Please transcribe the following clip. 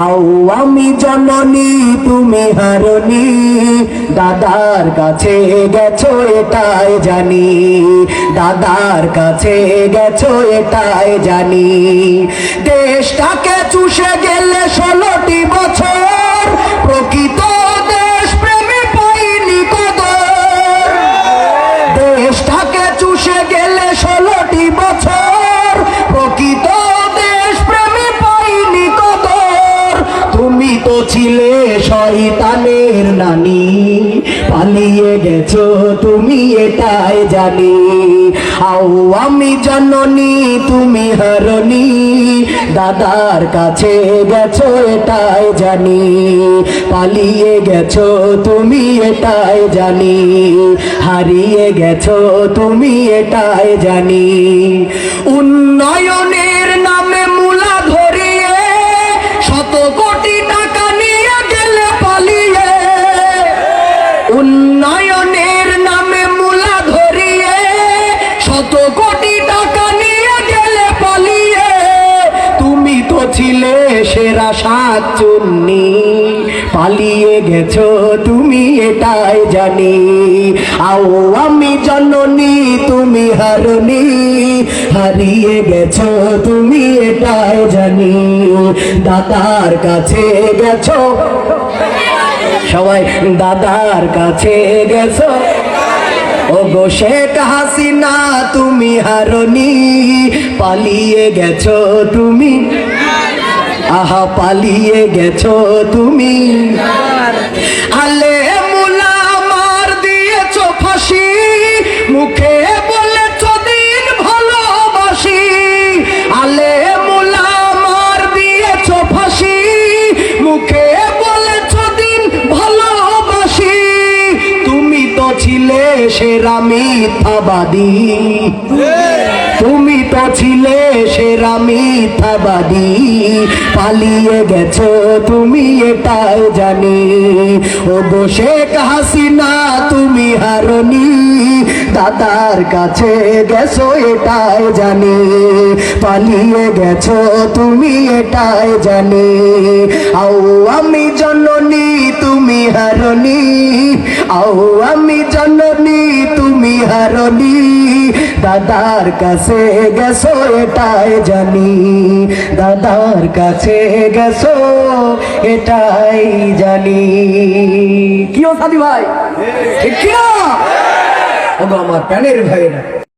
আও আমি জননী তুমি হারনি, দাদার কাছে গেছো এটাই জানি, দাদার কাছে গেছো এটাই জানি। দেশটাকে চুষে গেলে 16টি বছর, প্রকৃত দেশ প্রেমে পাইনি কদর। দেশটাকে চুষে গেলে 16টি বছর, প্রকৃত দেশ প্রেমে পাইনি কদর। তুমি তো ছিলে শয়তানের নানি, পালিয়ে গেছো তুমি এটাই জানি। আও আমি জননী তুমি হারনি, দাদার কাছে গেছো এটাই জানি, পালিয়ে গেছো তুমি এটাই জানি, হারিয়ে গেছো তুমি এটাই জানি। উন্নয়নের নামে মূলা ধরিয়ে 100 কোটি টাকা নিয়ে গেলে পালিয়ে। উন্নয়নের নামে মূলা ধরিয়ে 100 কোটি টাকা নিয়ে গেলে পালিয়ে। তুমি তো ছিলে সেরা শাকচুন্নি, পালিয়ে গেছো তুমি এটাই জানি। আও আমি জননী তুমি হারনি, হারিয়ে গেছো তুমি এটাই জানি, দাদার কাছে গেছো সবাই, দাদার কাছে গেছো। ওগো শেখ হাসিনা তুমি হারনি, পালিয়ে গেছো তুমি, আহা পালিয়ে গেছো তুমি। আলে মুলা মার দিয়েছো ফাঁসি, মুখে বলেছো দিন ভালোবাসি। আলে মুলা মার দিয়েছো ফাঁসি, মুখে বলেছো দিন ভালোবাসি। তুমি তো ছিলে সেরা মিথ্যাবাদী, তুমি তো ছিলে সেরা মিথ্যাবাদী, পালিয়ে গেছো তুমি এটাই জানি। ওগো শেখ হাসিনা তুমি হারনি, দাদার কাছে গেছো এটাই জানি, পালিয়ে গেছো তুমি এটাই জানি। আও আমি জননী তুমি হারনি, আও আমি জননী তুমি হারনি, দাদার কাছে গেছো এটাই জানি, দাদার কাছে গেছো এটাই জানি। কি ও সাদি ভাই, ঠিক কিনা? ওগো আমার প্যানের ভাইরা।